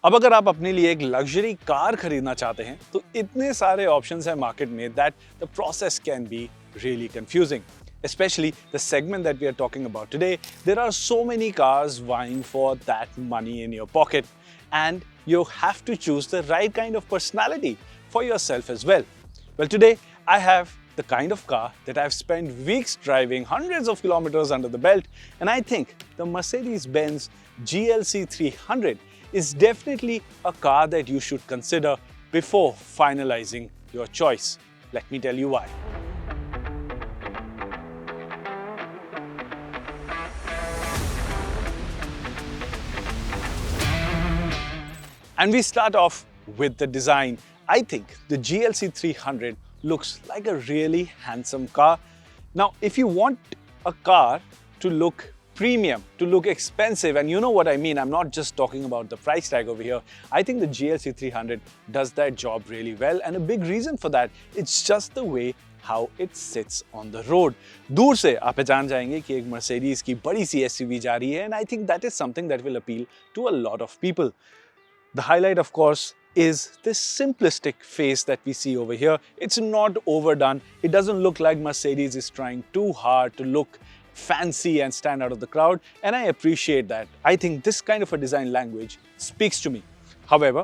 अब अगर आप अपने लिए एक लग्जरी कार खरीदना चाहते हैं तो इतने सारे ऑप्शंस हैं मार्केट में that the process can be really confusing. Especially the segment that we are talking about today, there are so many cars vying for that money in your pocket, and you have to choose the right kind of personality for yourself as well. Well, today I have the kind of car that I've spent weeks driving hundreds of kilometers under the belt, and I think the Mercedes-Benz GLC 300 is definitely a car that you should consider before finalizing your choice. Let me tell you why. And we start off with the design. I think the GLC 300 looks like a really handsome car. Now, if you want a car to look premium, to look expensive, and you know what I mean, I'm not just talking about the price tag over here. I think the GLC 300 does that job really well, and a big reason for that, it's just the way how it sits on the road. दूर से आप पहचान जाएंगे कि एक Mercedes की बड़ी सी SUV जा रही है, and I think that is something that will appeal to a lot of people. The highlight, of course, is this simplistic face that we see over here. It's not overdone. It doesn't look like Mercedes is trying too hard to look fancy and stand out of the crowd, and I appreciate that. I think this kind of a design language speaks to me. However,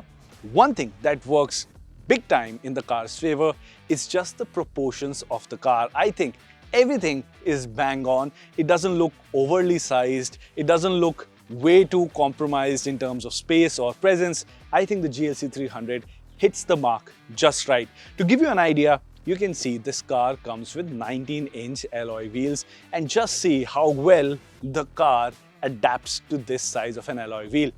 one thing that works big time in the car's favor is just the proportions of the car. I think everything is bang on. It doesn't look overly sized. It doesn't look way too compromised in terms of space or presence. I think the GLC 300 hits the mark just right. To give you an idea, you can see this car comes with 19-inch alloy wheels, and just see how well the car adapts to this size of an alloy wheel.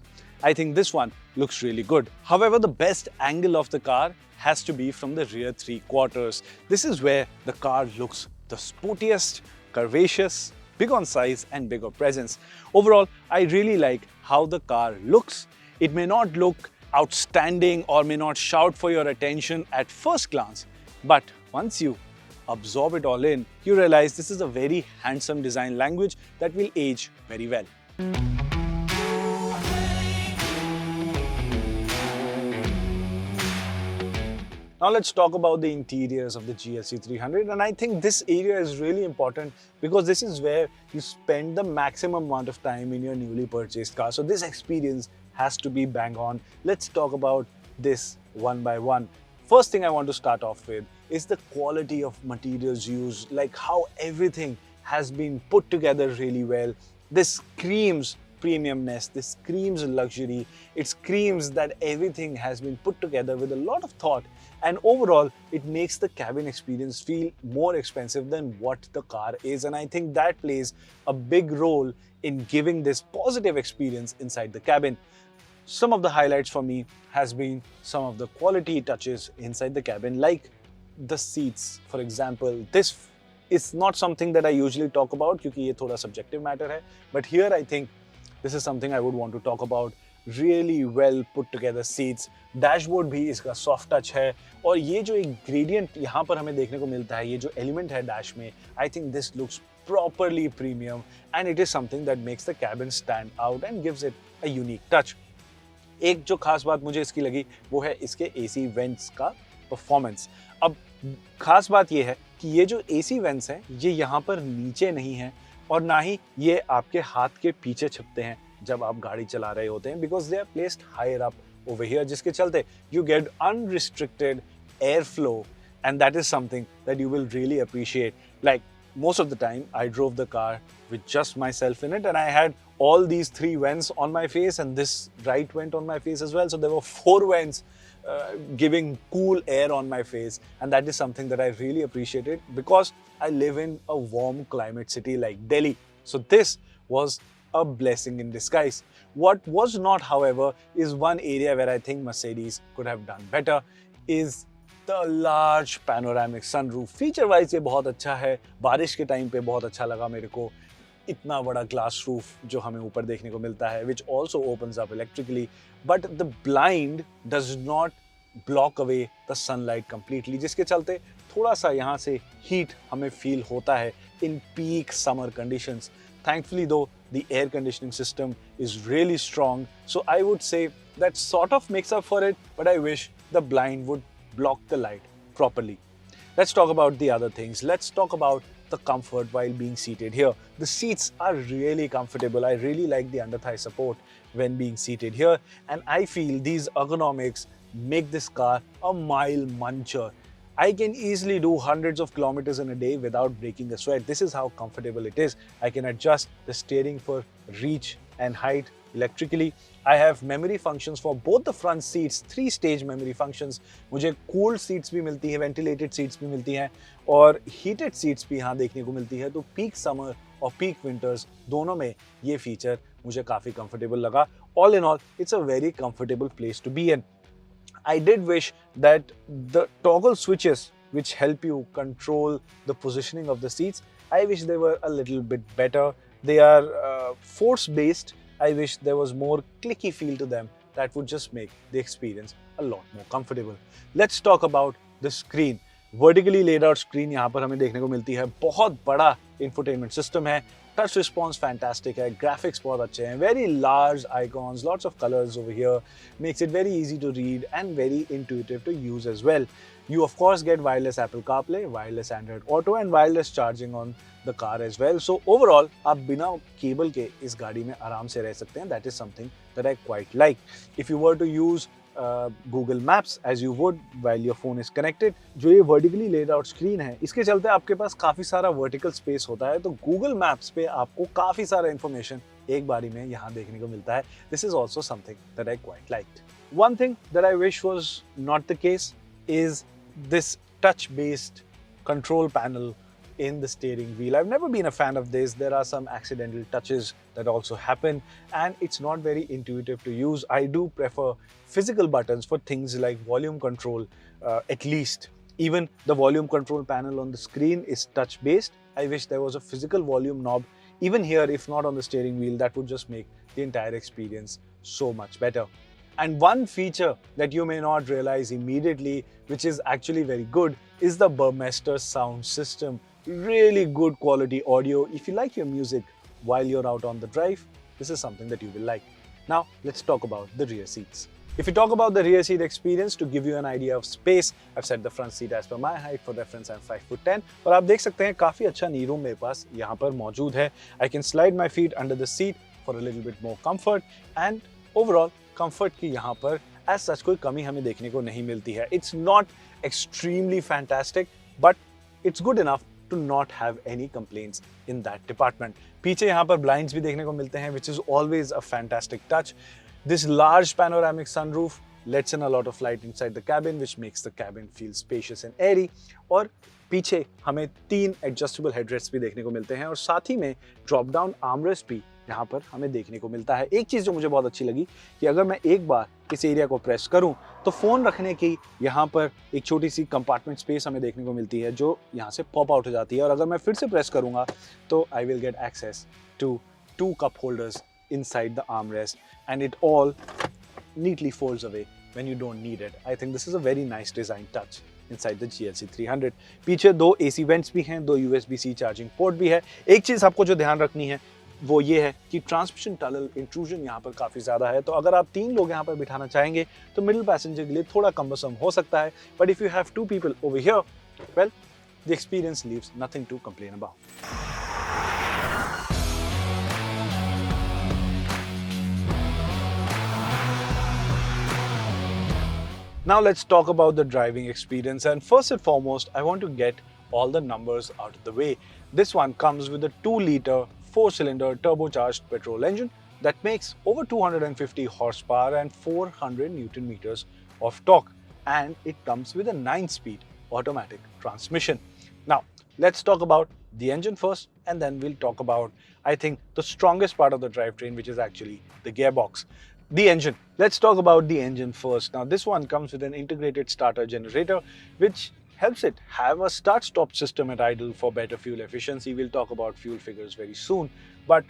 I think this one looks really good. However, the best angle of the car has to be from the rear three quarters. This is where the car looks the sportiest, curvaceous, big on size and big on presence. Overall, I really like how the car looks. It may not look outstanding or may not shout for your attention at first glance, but once you absorb it all in, you realize this is a very handsome design language that will age very well. Now let's talk about the interiors of the GLC 300, and I think this area is really important because this is where you spend the maximum amount of time in your newly purchased car. So this experience has to be bang on. Let's talk about this one by one. First thing I want to start off with is the quality of materials used, like how everything has been put together really well. This screams premiumness, this screams luxury, it screams that everything has been put together with a lot of thought, and overall it makes the cabin experience feel more expensive than what the car is, and I think that plays a big role in giving this positive experience inside the cabin. Some of the highlights for me has been some of the quality touches inside the cabin, like the seats, for example. This is not something that I usually talk about क्योंकि ये थोड़ा subjective matter है, but here I think this is something I would want to talk about. Really well put together seats. Dashboard भी इसका soft touch है, और ये जो एक gradient यहाँ पर हमें देखने को मिलता है, ये जो element है dash में, I think this looks properly premium, and it is something that makes the cabin stand out and gives it a unique touch. एक जो खास बात मुझे इसकी लगी वो है इसके AC vents का performance. अब खास बात ये है कि ये जो AC vents हैं ये यहाँ पर नीचे नहीं है, और ना ही ये आपके हाथ के पीछे छिपते हैं जब आप गाड़ी चला रहे होते हैं, because they are placed higher up over here, जिसके चलते you get unrestricted airflow, and that is something that you will really appreciate. Like most of the time I drove the car with just myself in it, and I had all these three vents on my face and this right vent on my face as well, so there were four vents giving cool air on my face, and that is something that I really appreciated because I live in a warm climate city like Delhi. So this was a blessing in disguise. What was not, however, is one area where I think Mercedes could have done better is the large panoramic sunroof. Feature wise ये बहुत अच्छा है, बारिश के time पे बहुत अच्छा लगा मेरे को. इतना बड़ा ग्लास रूफ जो हमें ऊपर देखने को मिलता है, which also opens up electrically, but the blind does not block away the sunlight completely, जिसके चलते थोड़ा सा यहाँ से heat हमें feel होता है in peak summer conditions. Thankfully though, the air conditioning system is really strong, so I would say that sort of makes up for it, but I wish the blind would block the light properly. Let's talk about the other things. Let's talk about the comfort while being seated here. The seats are really comfortable. I really like the under thigh support when being seated here, and I feel these ergonomics make this car a mile muncher. I can easily do hundreds of kilometers in a day without breaking a sweat. This is how comfortable it is. I can adjust the steering for reach and height electrically. I have memory functions for both the front seats, 3-stage memory functions. मुझे cooled seats भी मिलती है, ventilated seats भी मिलती हैं और heated seats भी यहाँ देखने को मिलती है. तो peak summer और peak winters दोनों में ये feature मुझे काफी comfortable लगा. All in all, it's a very comfortable place to be in. I did wish that the toggle switches which help you control the positioning of the seats, I wish they were a little bit better. They are force-based. I wish there was more clicky feel to them that would just make the experience a lot more comfortable. Let's talk about the screen. Vertically laid out screen यहाँ पर हमें देखने को मिलती है. बहुत बड़ा infotainment system है. Touch response fantastic है. Graphics बहुत अच्छे हैं. Very large icons, lots of colors over here. Makes it very easy to read and very intuitive to use as well. You of course get wireless Apple CarPlay, wireless Android Auto and wireless charging on the car as well. So overall, आप बिना cable के इस गाड़ी में आराम से रह सकते हैं. That is something that I quite like. If you were to use Google Maps as you would while your phone is connected, जो ये vertically laid out screen है, इसके चलते आपके पास काफी सारा vertical space होता है. तो Google Maps पे आपको काफी सारा information एक बारी में यहाँ देखने को मिलता है. This is also something that I quite liked. One thing that I wish was not the case is this touch-based control panel in the steering wheel. I've never been a fan of this. There are some accidental touches that also happen and it's not very intuitive to use. I do prefer physical buttons for things like volume control at least. Even the volume control panel on the screen is touch-based. I wish there was a physical volume knob even here, if not on the steering wheel. That would just make the entire experience so much better. And one feature that you may not realize immediately, which is actually very good, is the Burmester sound system. Really good quality audio. If you like your music while you're out on the drive, this is something that you will like. Now, let's talk about the rear seats. If you talk about the rear seat experience, to give you an idea of space, I've set the front seat as per my height. For reference, I'm 5'10", और आप देख सकते हैं काफी अच्छा knee room मेरे पास यहाँ पर मौजूद है. I can slide my feet under the seat for a little bit more comfort, and overall comfort की यहाँ पर as such कोई कमी हमें देखने को नहीं मिलती है. It's not extremely fantastic, but it's good enough to not have any complaints in that department. पीछे यहाँ पर blinds भी देखने को मिलते हैं, which is always a fantastic touch. This large panoramic sunroof lets in a lot of light inside the cabin, which makes the cabin feel spacious and airy. और पीछे हमें 3 adjustable headrests भी देखने को मिलते हैं और साथ ही में drop down armrest भी यहाँ पर हमें देखने को मिलता है. एक चीज़ जो मुझे बहुत अच्छी लगी कि अगर मैं एक बार इस एरिया को प्रेस करूं तो फ़ोन रखने की यहाँ पर एक छोटी सी कंपार्टमेंट स्पेस हमें देखने को मिलती है जो यहाँ से पॉप आउट हो जाती है. और अगर मैं फिर से प्रेस करूँगा तो I will get access to 2 cup holders inside the armrest, and it all neatly folds away when you don't need it. I think this is a very nice design touch inside the GLC 300. पीछे 2 AC vents भी हैं, 2 USB-C charging port भी है. एक चीज़ आपको जो ध्यान रखनी है वो ये है कि ट्रांसमिशन टनल इंट्रूजन यहाँ पर काफ़ी ज़्यादा है. तो अगर आप 3 लोग यहाँ पर बिठाना चाहेंगे तो मिडिल पैसेंजर के लिए थोड़ा कम्बरसम हो सकता है. But if you have 2 people over here, well, the experience leaves nothing to complain about. Now let's talk about the driving experience, and first and foremost I want to get all the numbers out of the way. This one comes with a 2-liter 4-cylinder turbocharged petrol engine that makes over 250 horsepower and 400 Newton meters of torque, and it comes with a 9-speed automatic transmission. Now let's talk about the engine first, and then we'll talk about, I think, the strongest part of the drivetrain, which is actually the gearbox. The engine. Let's talk about the engine first. Now this one comes with an integrated starter generator which helps it have a start-stop system at idle for better fuel efficiency. We'll talk about fuel figures very soon. But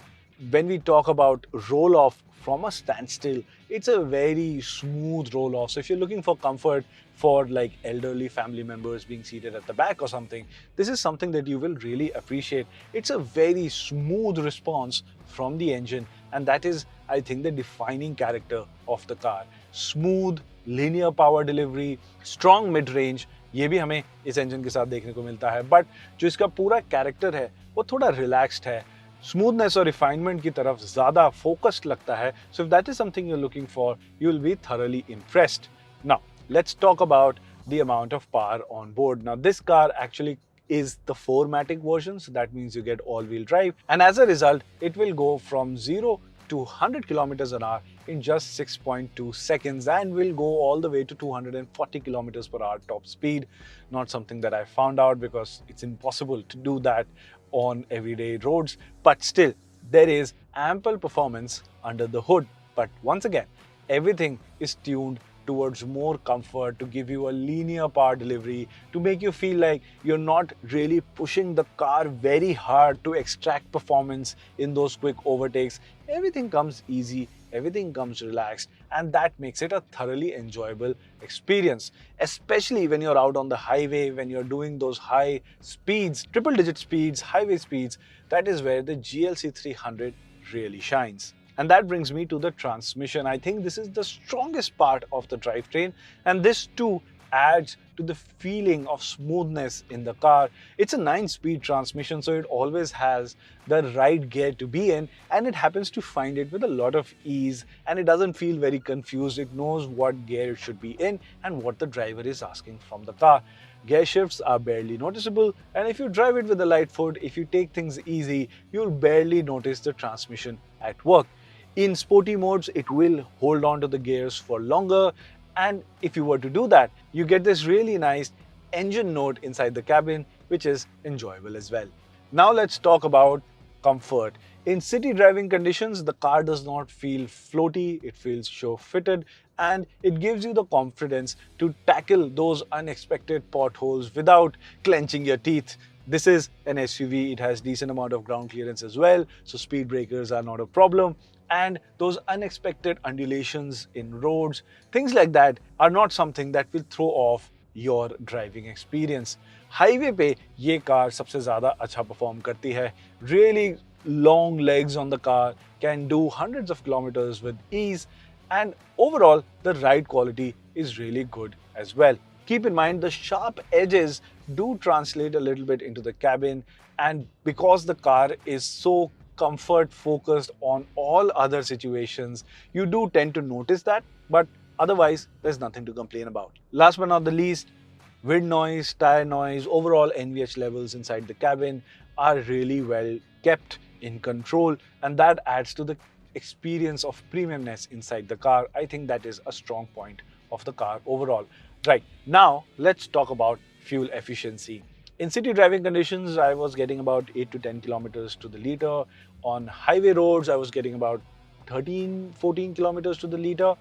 when we talk about roll-off from a standstill, it's a very smooth roll off. So if you're looking for comfort for like elderly family members being seated at the back or something, this is something that you will really appreciate. It's a very smooth response from the engine, and that is, I think, the defining character of the car. Smooth, linear power delivery, strong mid-range, ये भी हमें इस engine के साथ देखने को मिलता है. But जो इसका पूरा character है, वो थोड़ा relaxed है. Smoothness और refinement की तरफ ज़्यादा focused लगता है. So if that is something you're looking for, you will be thoroughly impressed. Now, let's talk about the amount of power on board. Now, this car actually is the 4MATIC version, so that means you get all-wheel drive, and as a result, it will go from 0 to 100 kilometers an hour in just 6.2 seconds and will go all the way to 240 kilometers per hour top speed. Not something that I found out because it's impossible to do that on everyday roads, but still, there is ample performance under the hood. But once again, everything is tuned towards more comfort, to give you a linear power delivery, to make you feel like you're not really pushing the car very hard to extract performance in those quick overtakes. Everything comes easy, everything comes relaxed, and that makes it a thoroughly enjoyable experience. Especially when you're out on the highway, when you're doing those high speeds, triple-digit speeds, highway speeds, that is where the GLC 300 really shines. And that brings me to the transmission. I think this is the strongest part of the drivetrain, and this too adds to the feeling of smoothness in the car. It's a 9-speed transmission, so it always has the right gear to be in, and it happens to find it with a lot of ease, and it doesn't feel very confused. It knows what gear it should be in and what the driver is asking from the car. Gear shifts are barely noticeable, and if you drive it with a light foot, if you take things easy, you'll barely notice the transmission at work. In sporty modes, it will hold on to the gears for longer, and if you were to do that, you get this really nice engine note inside the cabin, which is enjoyable as well. Now let's talk about comfort. In city driving conditions, the car does not feel floaty, it feels sure-fitted, and it gives you the confidence to tackle those unexpected potholes without clenching your teeth. This is an SUV, it has decent amount of ground clearance as well, so speed breakers are not a problem. And those unexpected undulations in roads, things like that are not something that will throw off your driving experience. Highway पे ये car सबसे ज़्यादा अच्छा perform करती है. Really long legs on the car, can do hundreds of kilometers with ease, and overall the ride quality is really good as well. Keep in mind the sharp edges do translate a little bit into the cabin, and because the car is so comfort focused on all other situations, you do tend to notice that, but otherwise there's nothing to complain about. Last but not the least, wind noise, tire noise, overall NVH levels inside the cabin are really well kept in control, and that adds to the experience of premiumness inside the car. I think that is a strong point of the car overall. Right, now let's talk about fuel efficiency. In city driving conditions, I was getting about 8 to 10 kilometers to the liter. On highway roads, I was getting about 13-14 kilometers to the liter.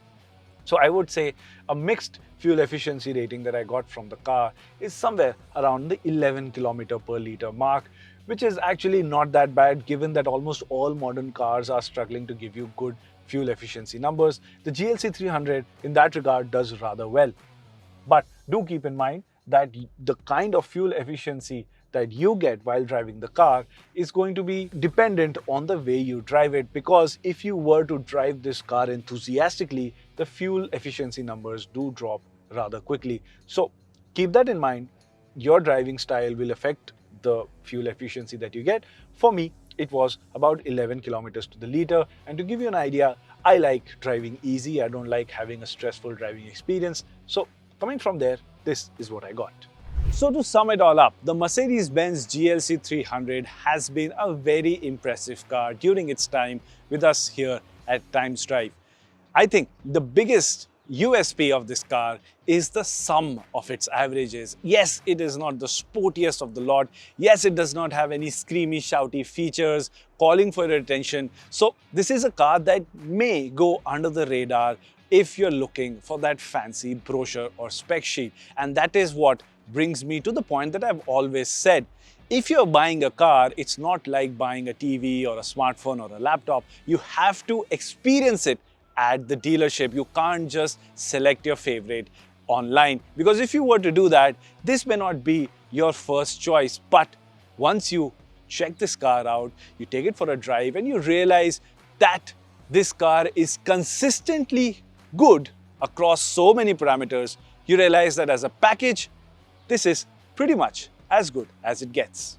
So I would say a mixed fuel efficiency rating that I got from the car is somewhere around the 11 kilometer per liter mark, which is actually not that bad given that almost all modern cars are struggling to give you good fuel efficiency numbers. The GLC 300 in that regard does rather well. But do keep in mind that the kind of fuel efficiency that you get while driving the car is going to be dependent on the way you drive it, because if you were to drive this car enthusiastically, the fuel efficiency numbers do drop rather quickly. So keep that in mind. Your driving style will affect the fuel efficiency that you get. For me, it was about 11 kilometers to the liter, and to give you an idea, I like driving easy. I don't like having a stressful driving experience. So coming from there, this is what I got. So to sum it all up, the Mercedes-Benz GLC 300 has been a very impressive car during its time with us here at Times Drive. I think the biggest USP of this car is the sum of its averages. Yes, it is not the sportiest of the lot. Yes, it does not have any screamy, shouty features calling for your attention. So this is a car that may go under the radar if you're looking for that fancy brochure or spec sheet. And that is what brings me to the point that I've always said. If you're buying a car, it's not like buying a TV or a smartphone or a laptop. You have to experience it at the dealership. You can't just select your favorite online, because if you were to do that, this may not be your first choice. But once you check this car out, you take it for a drive and you realize that this car is consistently good across so many parameters, you realize that as a package, this is pretty much as good as it gets.